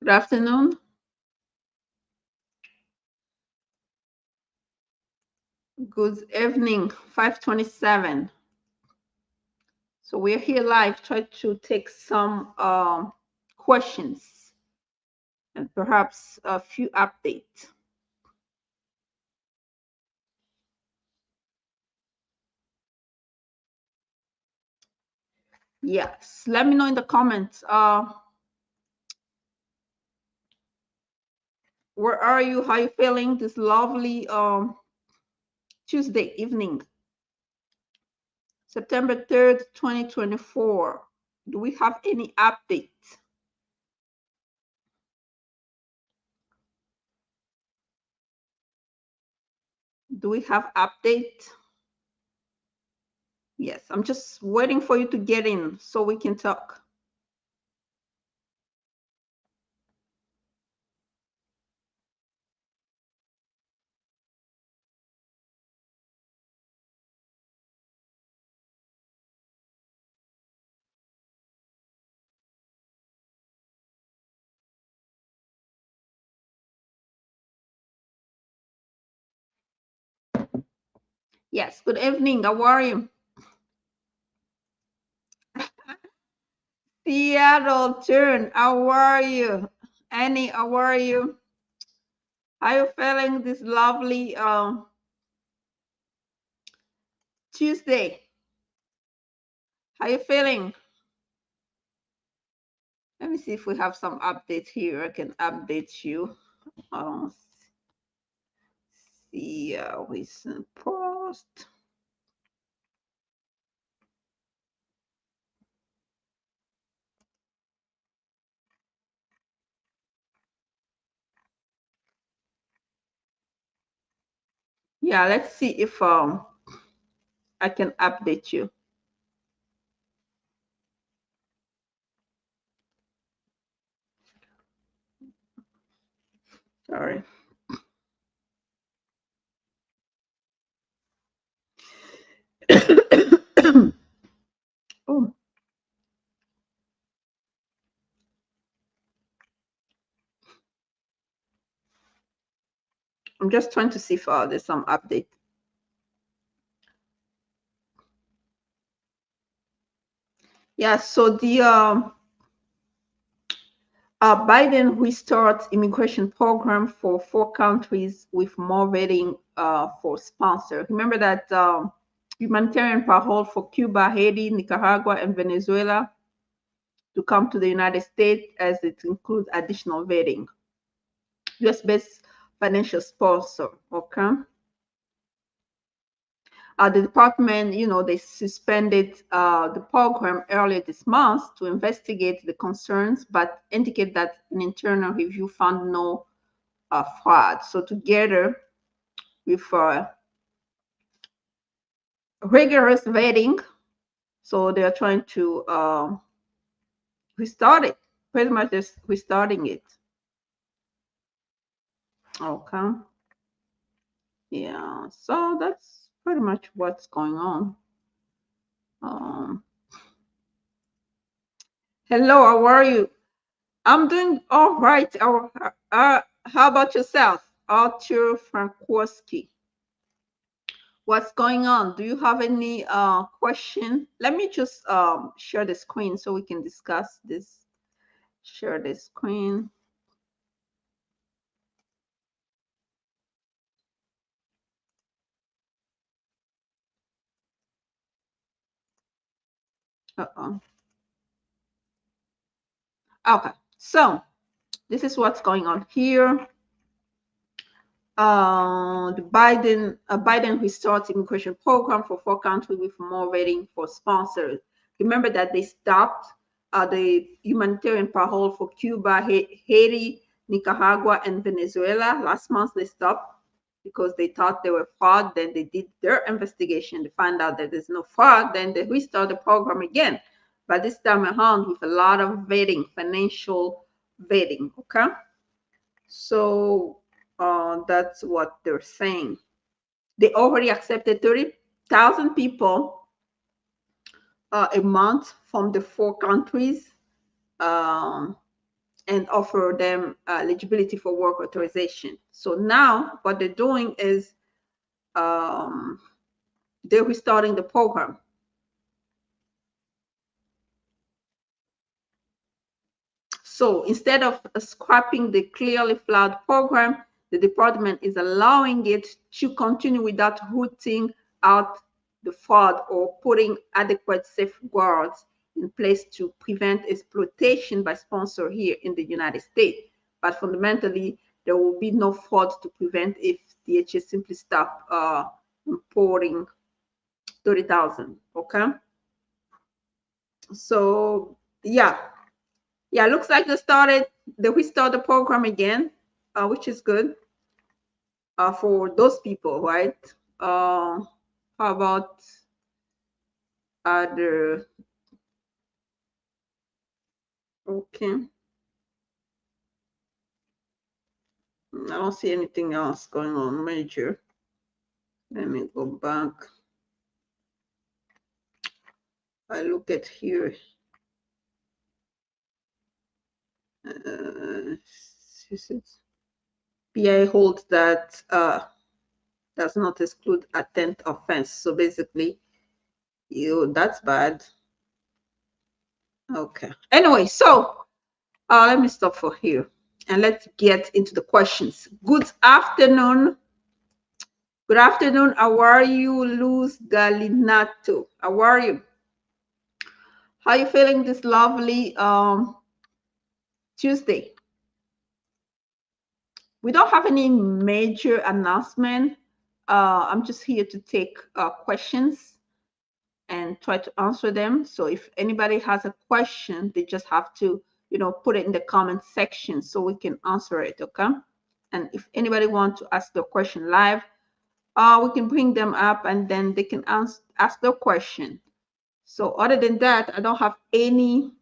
Good afternoon. Good evening. 5:27. So we're here live. Try to take some questions and perhaps a few updates. Yes. Let me know in the comments. Where are you? How you feeling this lovely Tuesday evening, September 3rd, 2024? Do we have any updates? Do we have update? Yes, I'm just waiting for you to get in so we can talk. Yes, good evening. How are you? Seattle turn. How are you? Annie, how are you? How you feeling this lovely Tuesday? How you feeling? Let me see if we have some update here. I can update you. Um, see recent post. Yeah, let's see if I can update you. Sorry. Oh, I'm just trying to see if there's some update. Yeah, so the Biden restarts immigration program for 4 countries with more vetting for sponsor. Remember that humanitarian parole for Cuba, Haiti, Nicaragua, and Venezuela to come to the United States, as it includes additional vetting. U.S.-based financial sponsor. Okay. The department, they suspended the program earlier this month to investigate the concerns, but indicate that an internal review found no fraud. So together with rigorous vetting, so they are trying to restart it. Pretty much just restarting it. Okay. Yeah. So that's pretty much what's going on. Um, Hello, how are you? I'm doing all right. How about yourself, Arthur Frankowski? What's going on? Do you have any question? Let me just share the screen so we can discuss this. Share the screen. Uh-oh. Okay, so this is what's going on here. The Biden restarts immigration program for 4 countries with more waiting for sponsors. Remember that they stopped the humanitarian parole for Cuba, Haiti, Nicaragua, and Venezuela. Last month they stopped because they thought they were fraud. Then they did their investigation. They found out that there's no fraud. Then they restart the program again, but this time around with a lot of vetting, financial vetting. Okay, so that's what they're saying. They already accepted 30,000 people a month from the 4 countries. Um, and offer them eligibility for work authorization. So now what they're doing is um, they're restarting the program. So instead of scrapping the clearly flawed program, the department is allowing it to continue without rooting out the fraud or putting adequate safeguards in place to prevent exploitation by sponsors here in the United States. But fundamentally, there will be no fraud to prevent if DHS simply stop importing 30,000. Okay. So, yeah. Yeah, looks like they restart the program again, which is good for those people, right? How about other? Okay, I don't see anything else going on major. Let me go back. I look at here. PI holds that does not exclude attempt offense. So basically, that's bad. Okay. Anyway, so let me stop for here and let's get into the questions. Good afternoon. Good afternoon. How are you, Luz Galinato? How are you? How are you feeling this lovely Tuesday? We don't have any major announcement. I'm just here to take questions and try to answer them. So if anybody has a question, they just have to, put it in the comment section so we can answer it, okay? And if anybody wants to ask the question live, we can bring them up and then they can ask their question. So other than that, I don't have any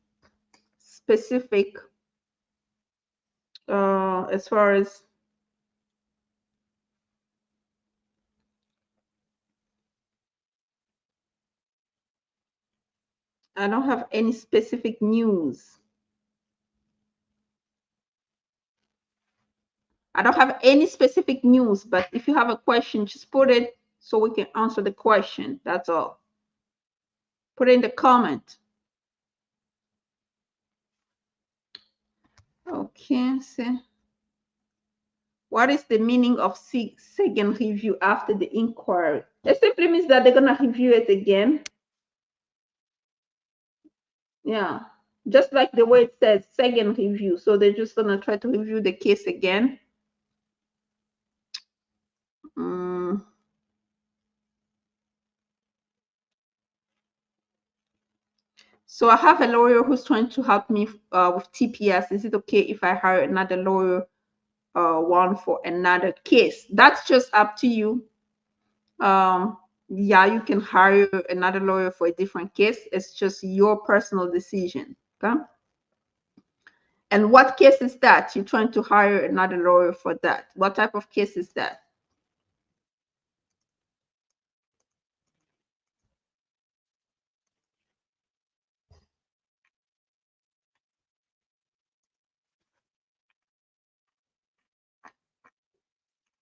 specific as far as I don't have any specific news. I don't have any specific news, but if you have a question, just put it so we can answer the question. That's all. Put it in the comment. Okay, so what is the meaning of second review after the inquiry? It simply means that they're gonna review it again. Yeah, just like the way it says second review. So they're just gonna try to review the case again. Mm. So I have a lawyer who's trying to help me with TPS. Is it okay if I hire another lawyer, one for another case? That's just up to you. Yeah, you can hire another lawyer for a different case. It's just your personal decision. Okay. And what case is that? You're trying to hire another lawyer for that. What type of case is that?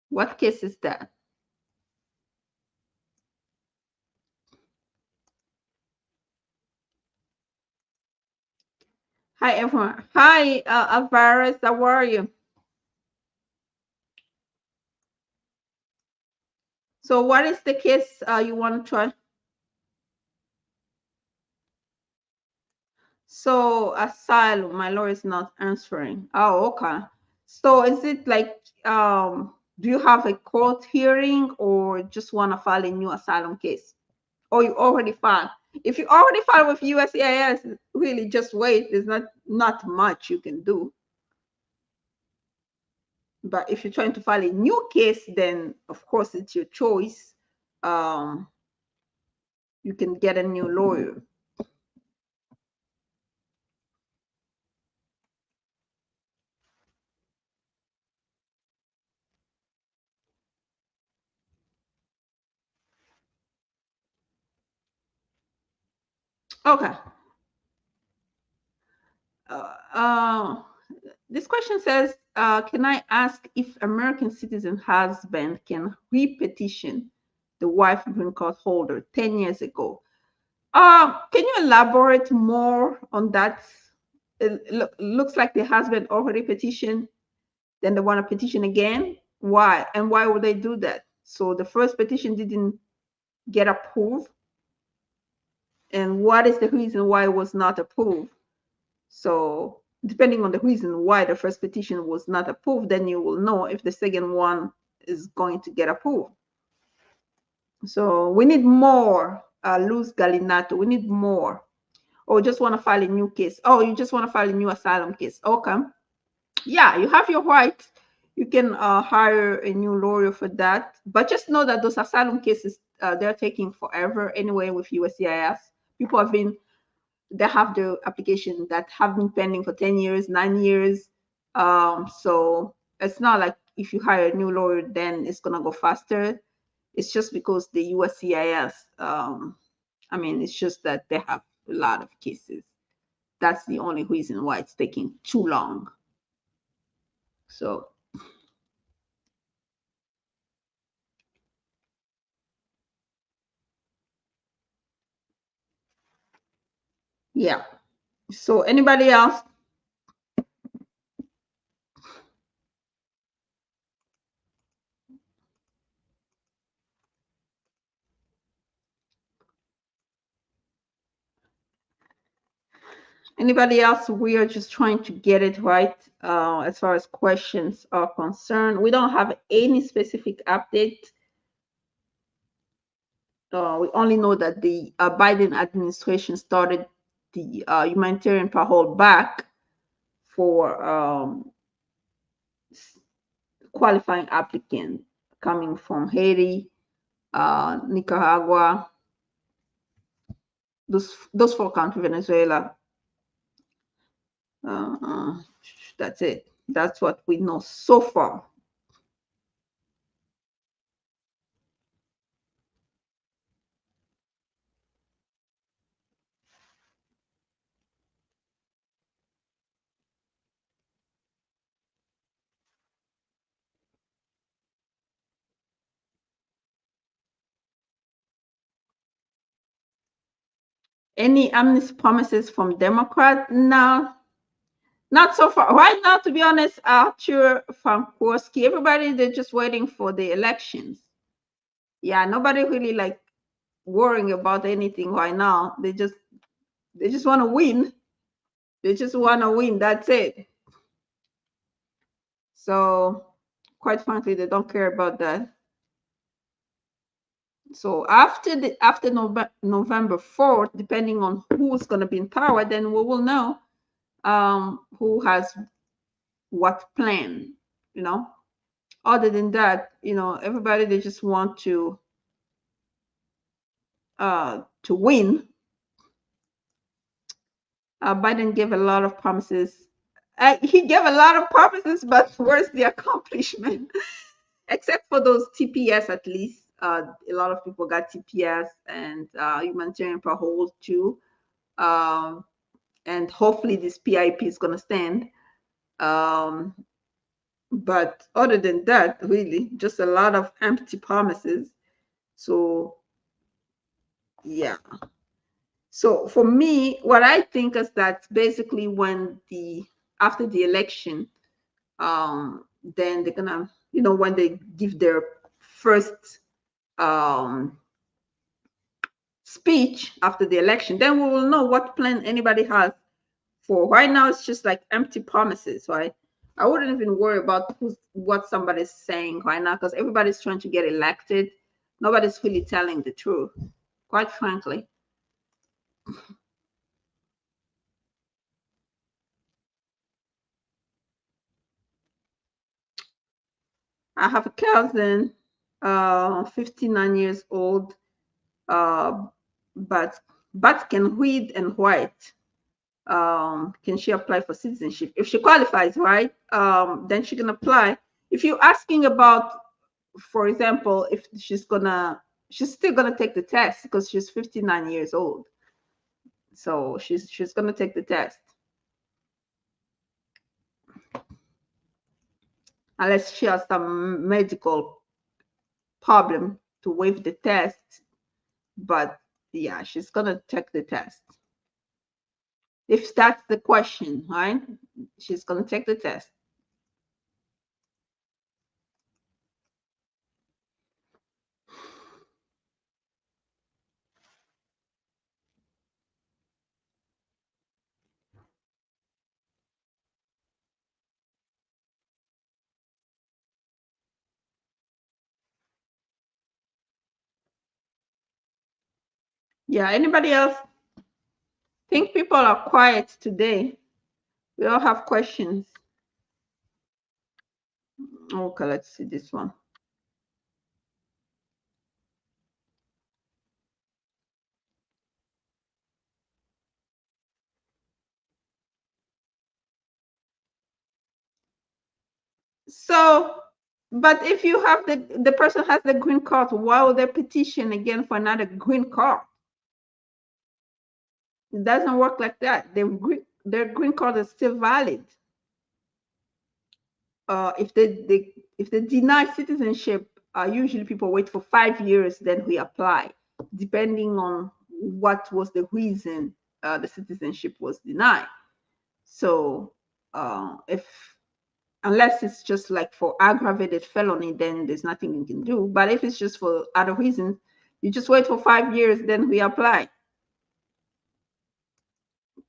What case is that? Hi, everyone. Hi, Alvarez. How are you? So what is the case you want to try? So asylum, my lawyer is not answering. Oh, okay. So is it like, do you have a court hearing or just want to file a new asylum case? Or you already filed? If you already filed with USCIS, really just wait. There's not much you can do. But if you're trying to file a new case, then of course it's your choice. Um, you can get a new lawyer. Okay. Uh, uh, This question says, can I ask if American citizen husband can repetition the wife green card holder 10 years ago? Can you elaborate more on that? Looks like the husband already petitioned, then they want to petition again. Why? And why would they do that? So the first petition didn't get approved. And what is the reason why it was not approved? So depending on the reason why the first petition was not approved, then you will know if the second one is going to get approved. So we need more, Luz Galinato. We need more. Or just want to file a new case. Oh, you just want to file a new asylum case. Okay. Yeah, you have your right. You can hire a new lawyer for that. But just know that those asylum cases, they're taking forever anyway with USCIS. People have been, they have the application that have been pending for 10 years, 9 years. So it's not like if you hire a new lawyer, then it's going to go faster. It's just because the USCIS, I mean, it's just that they have a lot of cases. That's the only reason why it's taking too long. So yeah. So anybody else? Anybody else? We are just trying to get it right as far as questions are concerned. We don't have any specific update. We only know that the Biden administration started the humanitarian parole back for qualifying applicants coming from Haiti, Nicaragua, those four countries, Venezuela. That's it. That's what we know so far. Any amnesty promises from Democrat? No, not so far. Right now, to be honest, Arthur Frankowski, everybody, they're just waiting for the elections. Yeah, nobody really like worrying about anything right now. They just want to win. They just want to win. That's it. So, quite frankly, they don't care about that. So after November 4th, depending on who's going to be in power, then we will know who has what plan. You know. Other than that, everybody, they just want to win. Biden gave a lot of promises. He gave a lot of promises, but where's the accomplishment? Except for those TPS, at least. A lot of people got TPS and humanitarian parole too. And hopefully this PIP is going to stand. But other than that, really, just a lot of empty promises. So, yeah. So for me, what I think is that basically when after the election, then they're gonna, when they give their first speech after the election, then we will know what plan anybody has. For right now, it's just like empty promises, right? I wouldn't even worry about what somebody's saying right now because everybody's trying to get elected. Nobody's really telling the truth, quite frankly. I have a cousin, 59 years old, uh, but can read and write. Can she apply for citizenship? If she qualifies, right, then she can apply. If you're asking about, for example, if she's still gonna take the test because she's 59 years old. So she's gonna take the test. unless she has some medical problem to waive the test. But yeah, she's gonna take the test. If that's the question, right? She's gonna take the test. Yeah, anybody else? Think people are quiet today. We all have questions. Okay, let's see this one. So, but if you have the person has the green card, why would they petition again for another green card? It doesn't work like that. Their green card is still valid. If they deny citizenship, usually people wait for 5 years, then we apply, depending on what was the reason the citizenship was denied. So if unless it's just like for aggravated felony, then there's nothing you can do. But if it's just for other reasons, you just wait for 5 years, then we apply.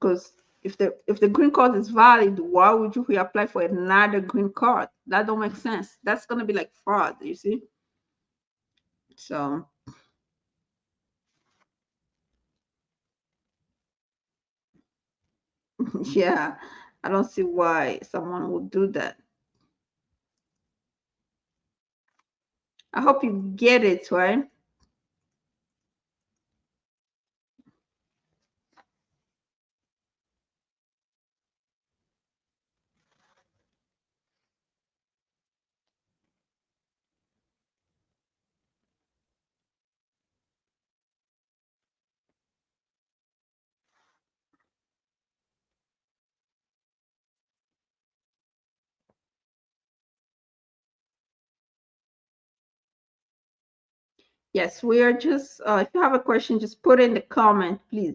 Because if the green card is valid, why would you reapply for another green card? That don't make sense. That's gonna be like fraud, you see. So yeah, I don't see why someone would do that. I hope you get it, right? Yes, we are just, if you have a question, just put in the comment, please.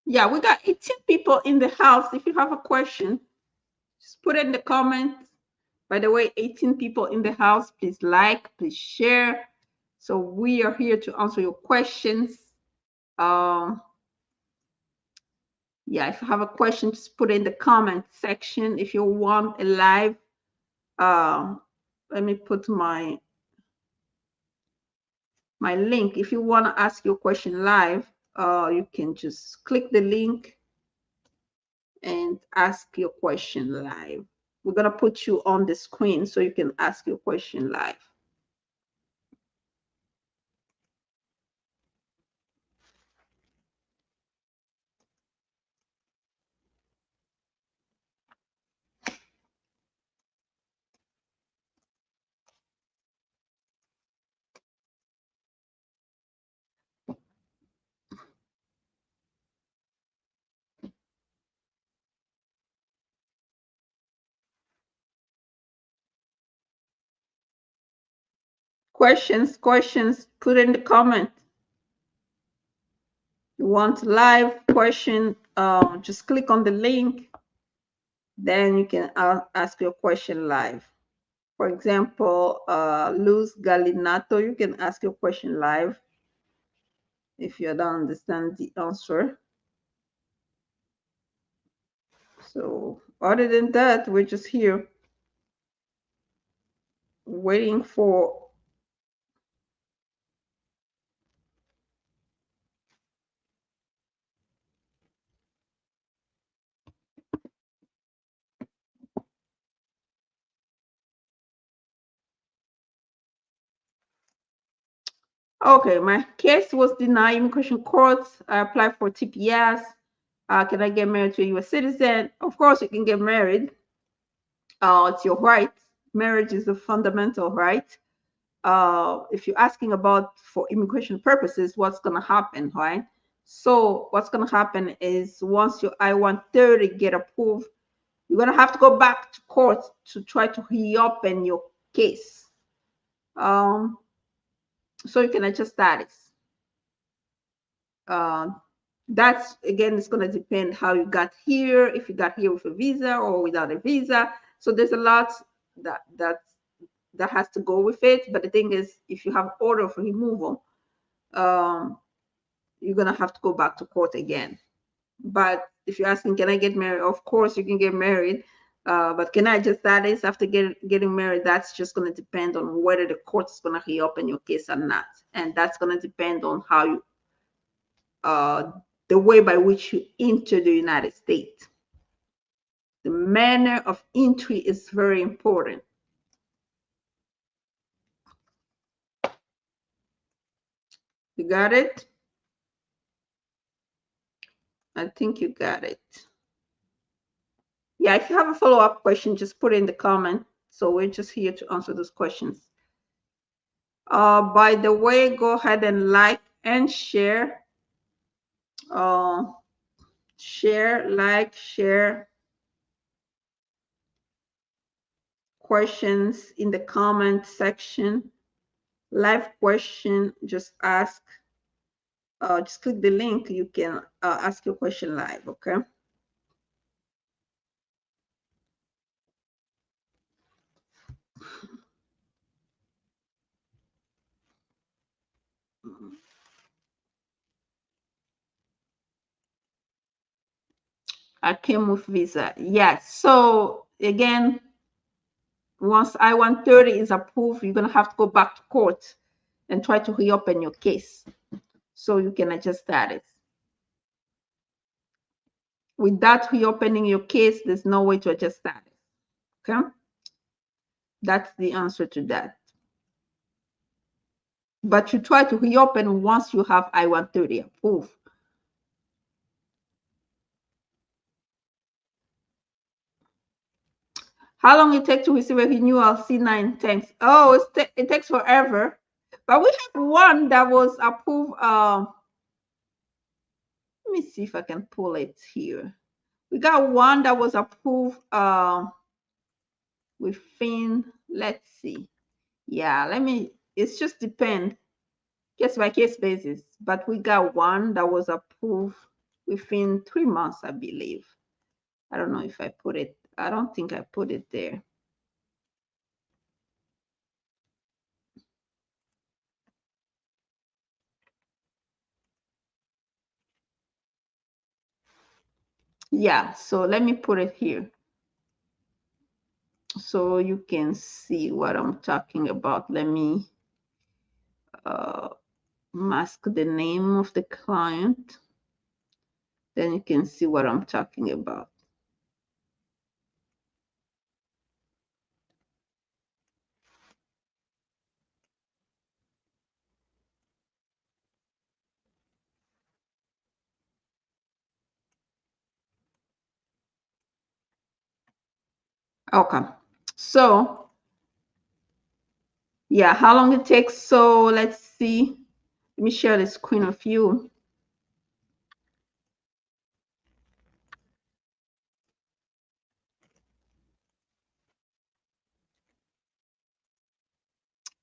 Yeah, we got 18 people in the house. If you have a question, just put it in the comments. By the way, 18 people in the house. Please like, please share. So we are here to answer your questions. Um, yeah, if you have a question, just put it in the comment section. If you want a live, let me put my link. If you want to ask your question live, you can just click the link and ask your question live. We're going to put you on the screen so you can ask your question live. Questions, put in the comment. You want live question, just click on the link. Then you can ask your question live. For example, Luz Galinato, you can ask your question live if you don't understand the answer. So other than that, we're just here waiting for. Okay, my case was denied immigration court. I applied for TPS. Can I get married to a U.S. citizen? Of course, you can get married. It's your right. Marriage is a fundamental right. If you're asking about for immigration purposes, what's going to happen, right? So what's going to happen is once your I-130 get approved, you're going to have to go back to court to try to reopen your case. So you can adjust status. That's again, it's going to depend how you got here, if you got here with a visa or without a visa. So there's a lot that has to go with it. But the thing is, if you have order of removal, you're gonna have to go back to court again. But if you're asking, can I get married? Of course you can get married. But can I adjust status after getting married? That's just going to depend on whether the court is going to reopen your case or not. And that's going to depend on how you, the way by which you enter the United States. The manner of entry is very important. You got it? I think you got it. Yeah, if you have a follow-up question, just put it in the comment. So we're just here to answer those questions. By the way, go ahead and like and share. Share questions in the comment section. Live question, just ask. Just click the link. You can ask your question live, okay? I came with visa. Yes. So again, once I-130 is approved, you're going to have to go back to court and try to reopen your case so you can adjust status. Without reopening your case, there's no way to adjust status. Okay? That's the answer to that. But you try to reopen once you have I-130 approved. How long it takes to receive a renewal C9? Thanks. Oh, it takes forever. But we have one that was approved. Let me see if I can pull it here. We got one that was approved within, let's see. Yeah, it's just depend, case by case basis. But we got one that was approved within 3 months, I believe. I don't know if I put it. I don't think I put it there. Yeah, so let me put it here so you can see what I'm talking about. Let me mask the name of the client. Then you can see what I'm talking about. Okay, so yeah, how long it takes? So let's see. Let me share the screen with you.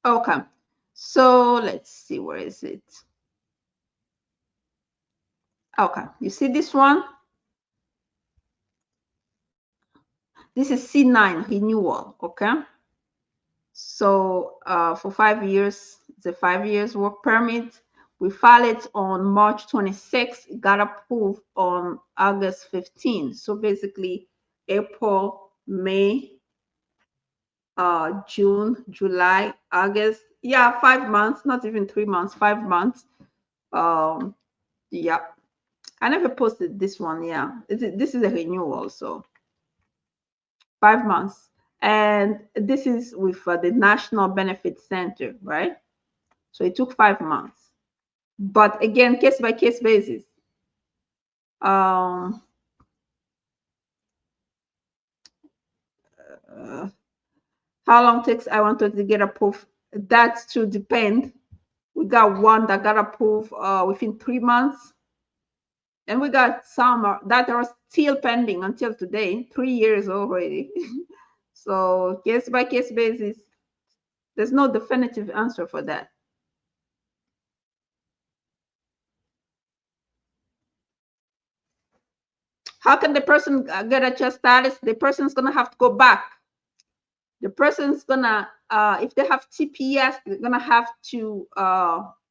Okay, so let's see, where is it? Okay, you see this one? This is C9 renewal, okay? So for 5 years, it's a 5 years work permit. We filed it on March 26th. It got approved on August 15th. So basically April, May, June, July, August. Yeah, 5 months, not even 3 months, 5 months. Yeah. I never posted this one. Yeah, this is a renewal, so 5 months. And this is with the National Benefit Center, right? So it took 5 months. But again, case by case basis. Um, how long takes I wanted to get approved? That should depend. We got one that got approved within 3 months, and we got some that are still pending until today, 3 years already. So case by case basis, there's no definitive answer for that. How can the person get a just status? The person's gonna have to go back. The person's gonna, if they have TPS, they're gonna have to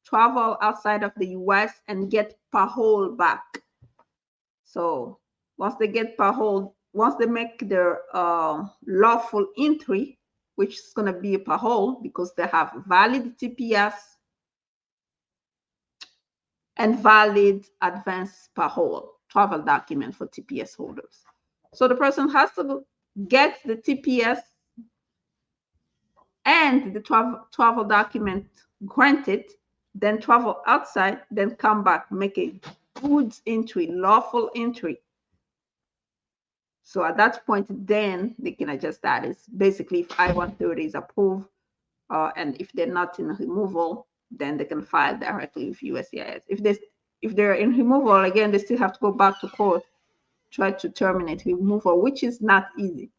travel outside of the US and get parole back. So once they get parole, once they make their lawful entry, which is gonna be a parole because they have valid TPS and valid advance parole travel document for TPS holders. So the person has to get the TPS and the travel document granted, then travel outside, then come back, make a goods entry, lawful entry. So at that point, then they can adjust status. Basically, if I-130 is approved, and if they're not in removal, then they can file directly with USCIS. If they're in removal, again, they still have to go back to court, try to terminate removal, which is not easy.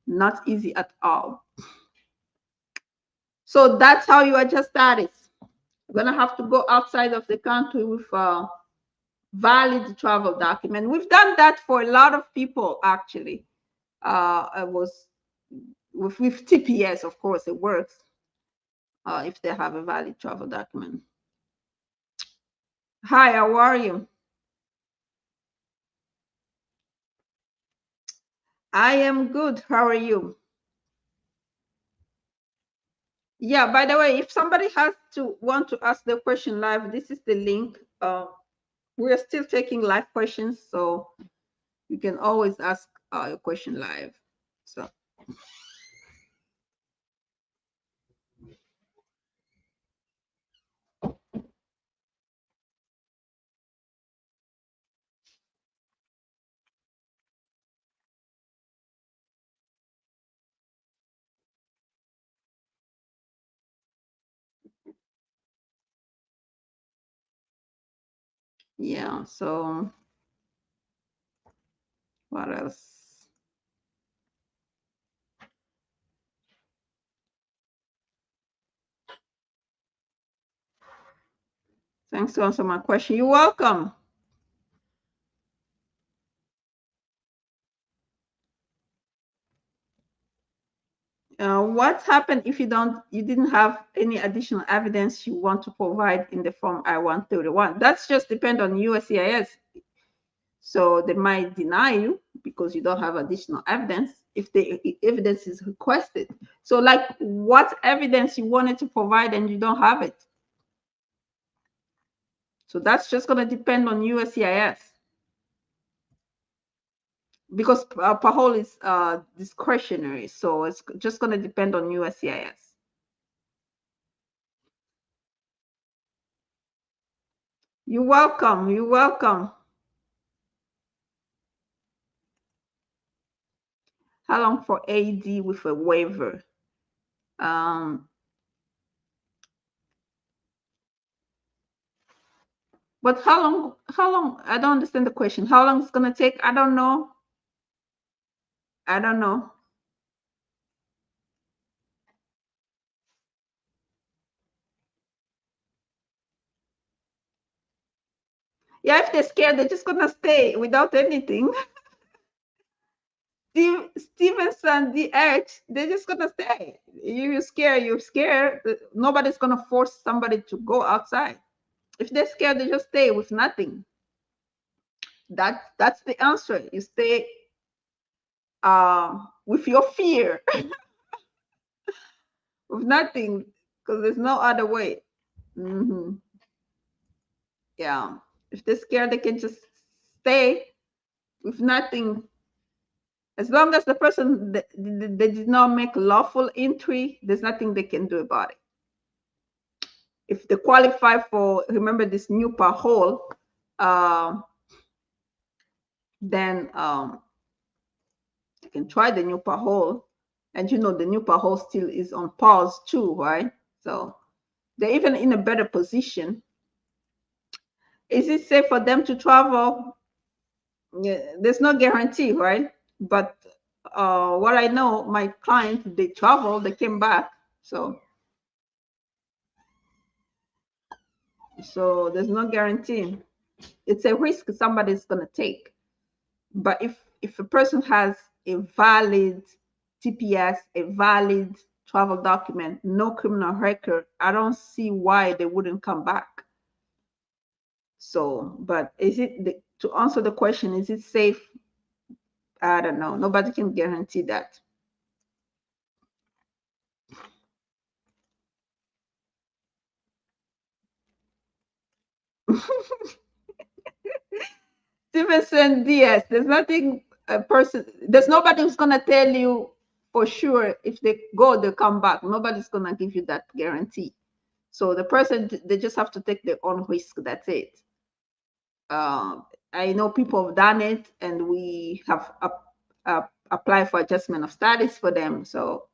Not easy at all. So that's how you adjust status. You're gonna have to go outside of the country with a valid travel document. We've done that for a lot of people, actually. It was with TPS, of course, it works if they have a valid travel document. Hi, how are you? I am good. How are you? Yeah, by the way, if somebody has to want to ask the question live, this is the link. We're still taking live questions, so you can always ask your question live. So yeah, so what else? Thanks to answer my question. You're welcome. What happened if you didn't have any additional evidence you want to provide in the form I-131? That's just depend on USCIS. So they might deny you because you don't have additional evidence if the evidence is requested. So like what evidence you wanted to provide and you don't have it? So that's just going to depend on USCIS. Because parole is discretionary, so it's just going to depend on USCIS. You're welcome. You're welcome. How long for AD with a waiver? But how long? How long? I don't understand the question. How long it's going to take? I don't know. I don't know. Yeah, if they're scared, they're just gonna stay without anything. Stevenson, the H, they're just gonna stay. You're scared, you're scared. Nobody's gonna force somebody to go outside. If they're scared, they just stay with nothing. That's the answer. You stay with your fear, with nothing, because there's no other way. Yeah. If they're scared, they can just stay with nothing. As long as the person they did not make lawful entry, there's nothing they can do about it. If they qualify for, remember this new parole, then you can try the new parole. And you know, the new parole still is on pause too, right? So they're even in a better position. Is it safe for them to travel? Yeah, there's no guarantee, right? But what I know, my clients, they traveled, they came back. So there's no guarantee. It's a risk somebody's gonna take. But if a person has a valid TPS, a valid travel document, no criminal record, I don't see why they wouldn't come back. So, but to answer the question, is it safe? I don't know. Nobody can guarantee that. Stevenson Diaz, there's nobody who's gonna tell you for sure if they go, they'll come back. Nobody's gonna give you that guarantee. So the person, they just have to take their own risk. That's it. I know people have done it, and we have applied for adjustment of status for them. So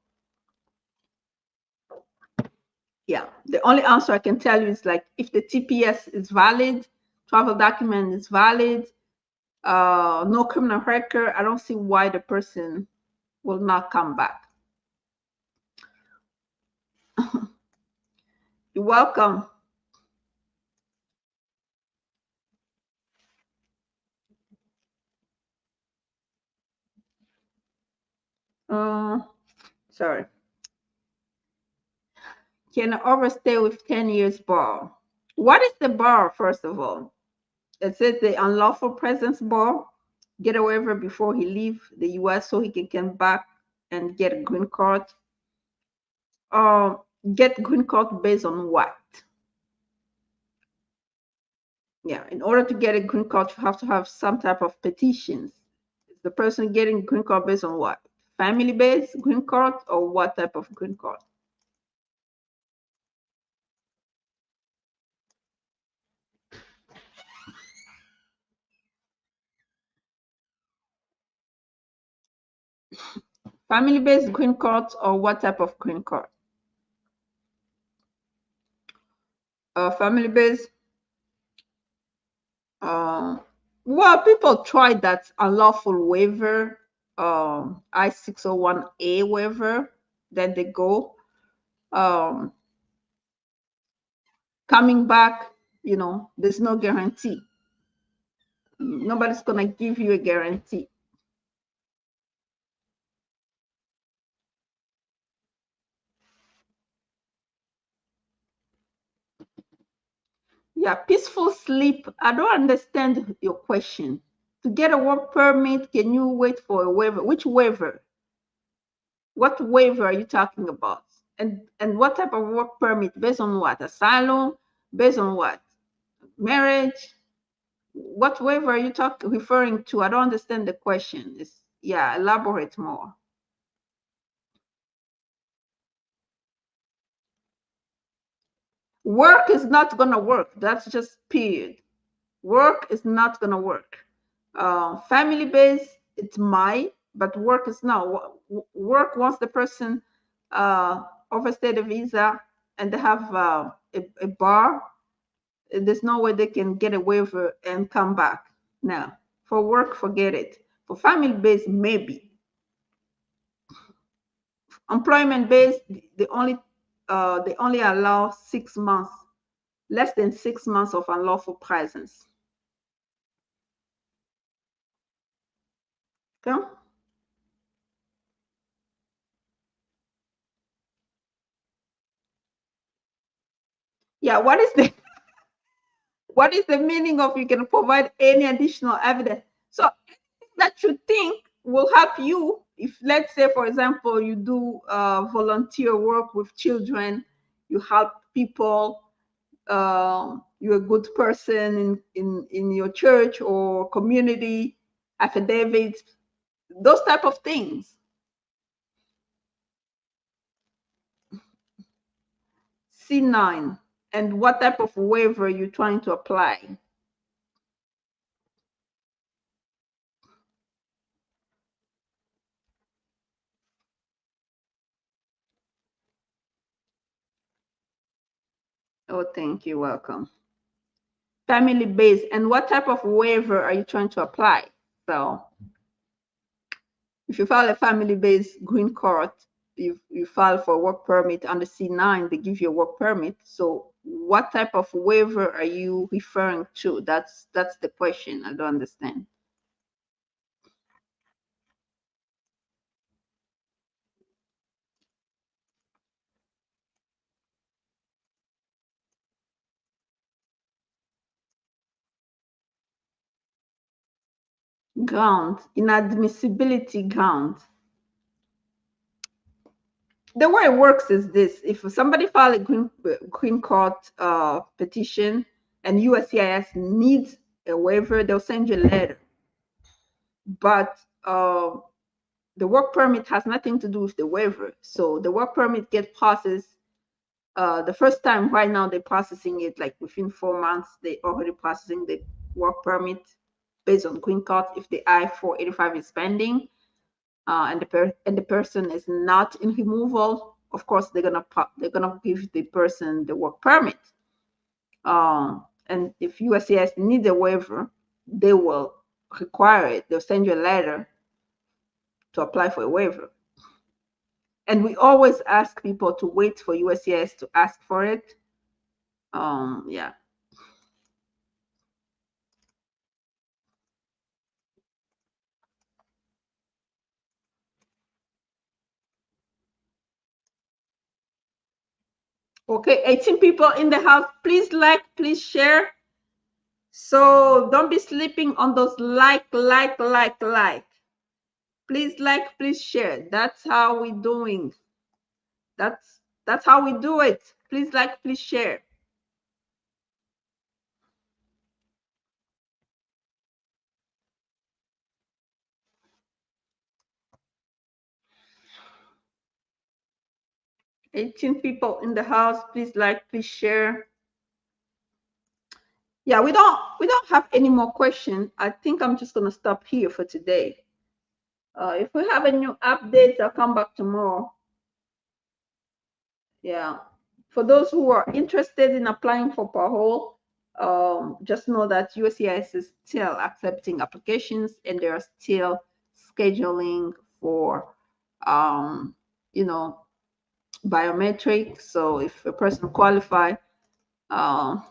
yeah, the only answer I can tell you is like if the TPS is valid, travel document is valid, no criminal record, I don't see why the person will not come back. You're welcome. Uh, Sorry. Can I overstay with 10 years bar? What is the bar, first of all? It says the unlawful presence bar. Get a waiver before he leave the U.S. so he can come back and get a green card. Uh, get green card based on what? Yeah, in order to get a green card, you have to have some type of petitions. Is the person getting green card based on what? Family based green card or what type of green card? Family based green card or what type of green card? Family based. Uh, well, people try that unlawful waiver, I-601A waiver. Then they go. Um, Coming back, there's no guarantee. Nobody's gonna give you a guarantee. Yeah, peaceful sleep. I don't understand your question. To get a work permit, can you wait for a waiver? Which waiver? What waiver are you talking about? And what type of work permit? Based on what? Asylum? Based on what? Marriage? What waiver are you referring to? I don't understand the question. Yeah, elaborate more. Work is not gonna work. That's just period. Work is not gonna work. Family base, it's might, but work is not. Work once the person overstay the visa and they have a bar, there's no way they can get a waiver and come back. Now, for work, forget it. For family base, maybe. Employment based, they only allow 6 months, less than 6 months of unlawful presence. Okay. Yeah. What is the meaning of you can provide any additional evidence? So that you think will help you if, let's say, for example, you do volunteer work with children, you help people, you're a good person in your church or community, affidavits, those type of things. C9. And what type of waiver you're trying to apply? Oh, thank you. Welcome. Family based. And what type of waiver are you trying to apply? So if you file a family based green card, you file for a work permit under C9, they give you a work permit. So what type of waiver are you referring to? That's the question. I don't understand. Ground, inadmissibility ground. The way it works is this: if somebody file a green card petition and USCIS needs a waiver, they'll send you a letter. But the work permit has nothing to do with the waiver. So the work permit gets processed. The first time, right now, they're processing it like within 4 months. They already processing the work permit based on green card if the I-485 is pending, and the person is not in removal. Of course, they're gonna give the person the work permit. And if USCIS needs a waiver, they will require it. They'll send you a letter to apply for a waiver. And we always ask people to wait for USCIS to ask for it. Yeah. Okay, 18 people in the house. Please like, please share. So don't be sleeping on those like. Please like, please share. That's how we doing. That's how we do it. Please like, please share. Eighteen people in the house. Please like, please share. Yeah, we don't have any more questions. I think I'm just gonna stop here for today. If we have a new update, I'll come back tomorrow. Yeah. For those who are interested in applying for parole, just know that USCIS is still accepting applications and they are still scheduling for, you know, biometric. So if a person qualify, yeah,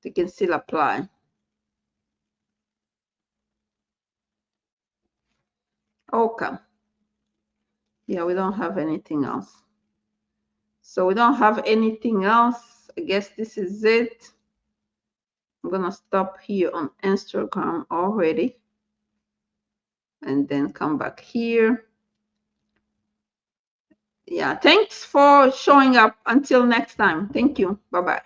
they can still apply. Okay. Yeah, we don't have anything else. So we don't have anything else. I guess this is it. I'm gonna stop here on Instagram already and then come back here. Yeah, thanks for showing up. Until next time. Thank you. Bye-bye.